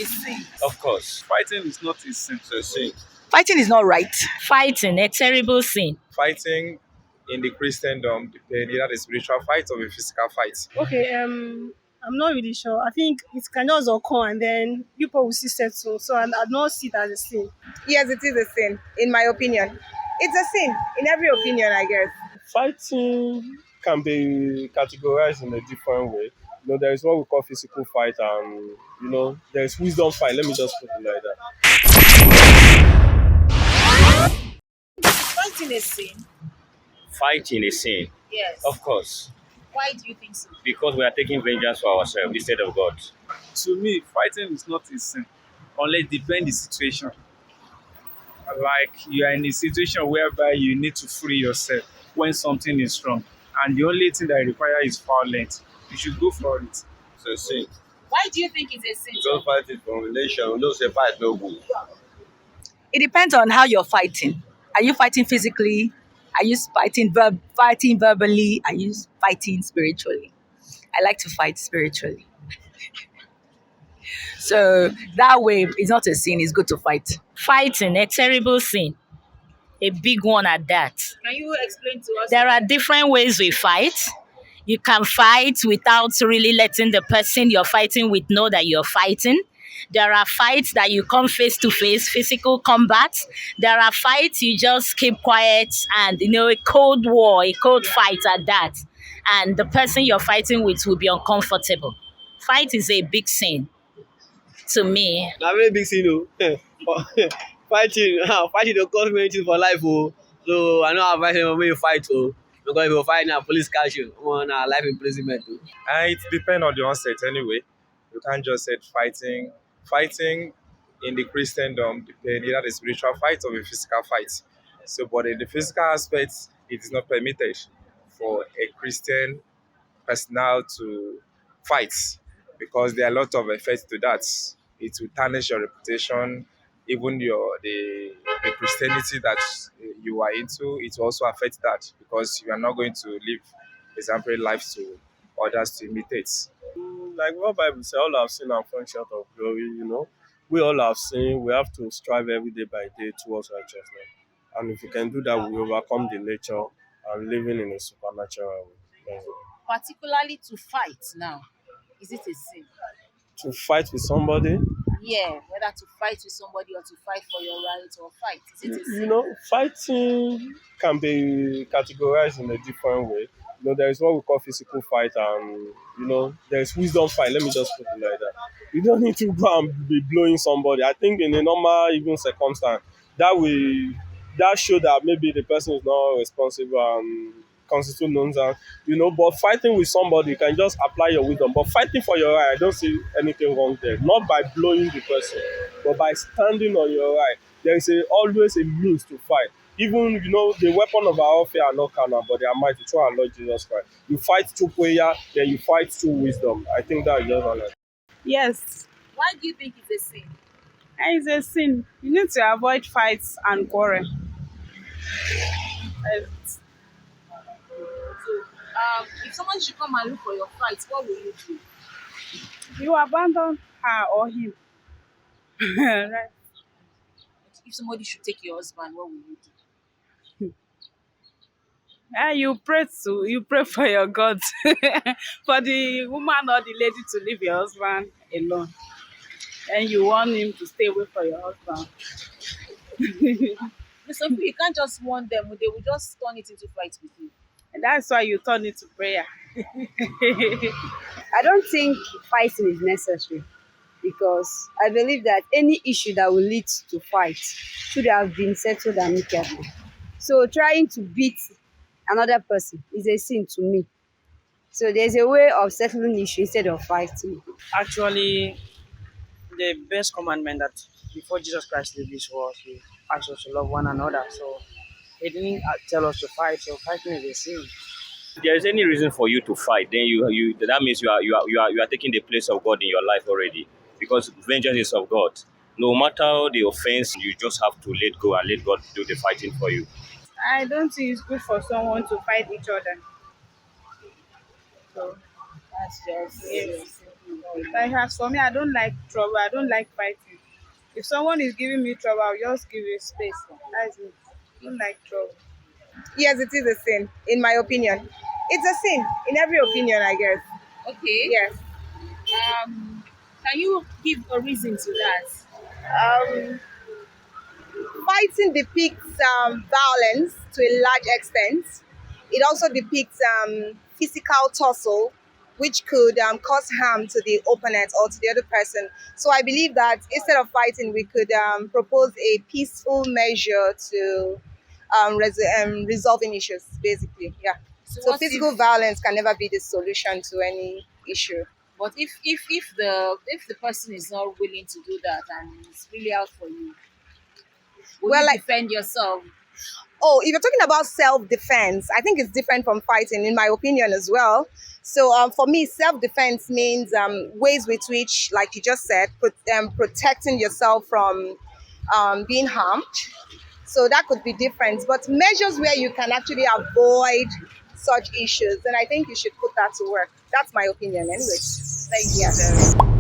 a sin? Of course. Fighting is not a sin. It's a sin. Fighting is not right. Fighting, a terrible sin. Fighting in the Christendom, either the spiritual fight or a physical fight. Okay, I'm not really sure. I think it can just occur and then people will see settle. So I don't see it as a sin. Yes, it is a sin, in my opinion. It's a sin, in every opinion, I guess. Fighting can be categorized in a different way. There is what we call physical fight, and there is wisdom fight. Let me just put it like that. Fighting a sin? Fighting is sin. Yes. Of course. Why do you think so? Because we are taking vengeance for ourselves instead of God. To me, fighting is not a sin, unless it depends the situation. Like you are in a situation whereby you need to free yourself when something is wrong, and the only thing that requires is violence. You should go for it. It's a sin. Why do you think it's a sin? Don't fight it from relation. We don't say fight no good. It depends on how you're fighting. Are you fighting physically? Are you fighting verbally? Are you fighting spiritually? I like to fight spiritually. So that way, it's not a sin. It's good to fight. Fighting, a terrible sin. A big one at that. Can you explain to us? There are different ways we fight. You can fight without really letting the person you're fighting with know that you're fighting. There are fights that you come face to face, physical combat. There are fights you just keep quiet and, a cold war, a cold fight at that. And the person you're fighting with will be uncomfortable. Fight is a big sin to me. Na very big sin o. Fighting dey cause many things for life o. So I no advise anyone make you fight o. Because if you fight now, police catch you. Na life imprisonment o. It depends on the onset anyway. You can't just say fighting. Fighting in the Christendom, either the spiritual fight or a physical fight. So, but in the physical aspect, it is not permitted for a Christian personnel to fight because there are a lot of effects to that. It will tarnish your reputation, even the Christianity that you are into. It will also affect that because you are not going to live exemplary life to others to imitate. Like what Bible says, all have sinned and fall short of glory. We all have sinned. We have to strive every day by day towards righteousness. And if we can do that, we overcome the nature and living in a supernatural way. Particularly to fight now, is it a sin? To fight with somebody, Yeah, whether to fight with somebody or to fight for your right or fight, is it a sin? fighting can be categorized in a different way. There is what we call physical fight, and there is wisdom fight. Let me just put it like that. You don't need to go and be blowing somebody. I think in a normal even circumstance, that show that maybe the person is not responsible and constitute nonsense. But fighting with somebody, you can just apply your wisdom. But fighting for your right, I don't see anything wrong there. Not by blowing the person, but by standing on your right. There is always a means to fight. Even, the weapon of our warfare are not carnal, but they are mighty through our Lord Jesus Christ. You fight through prayer, then you fight through wisdom. I think that is just honest. Yes, Why do you think it's a sin? it's a sin. You need to avoid fights and quarrel. If someone should come and look for your fight, what will you do? You abandon her or him. Right. If somebody should take your husband, what will you do? You pray for your God, for the woman or the lady to leave your husband alone. And you want him to stay away from your husband. So you can't just warn them, they will just turn it into fight with you. And that's why you turn it to prayer. I don't think fighting is necessary because I believe that any issue that will lead to fight should have been settled amicably. So trying to beat another person is a sin to me. So there's a way of settling issue instead of fighting. Actually, the best commandment that before Jesus Christ lived this world, he asked us to love one another. So he didn't tell us to fight. So fighting is a sin. If there is any reason for you to fight, then you that means you are taking the place of God in your life already, because vengeance is of God. No matter the offense, you just have to let go and let God do the fighting for you. I don't think it's good for someone to fight each other. So that's just it. Like as for me, I don't like trouble. I don't like fighting. If someone is giving me trouble, I'll just give it space. That's it. I don't like trouble. Yes, it is a sin, in my opinion. It's a sin, in every opinion, I guess. Okay. Yes. Can you give a reason to that? Um, Fighting depicts violence to a large extent. It also depicts physical tussle, which could cause harm to the opponent or to the other person. So I believe that instead of fighting, we could propose a peaceful measure to resolving issues, basically. Yeah. So what physical if, violence can never be the solution to any issue. but if the person is not willing to do that and it's really out for you, will Well, you like, defend yourself? oh, if you're talking about self-defense, I think it's different from fighting, in my opinion, as well. So for me, self-defense means ways with which, like you just said, protecting yourself from being harmed. So that could be different. But measures where you can actually avoid such issues, then I think you should put that to work. That's my opinion, anyway. Thank you very much.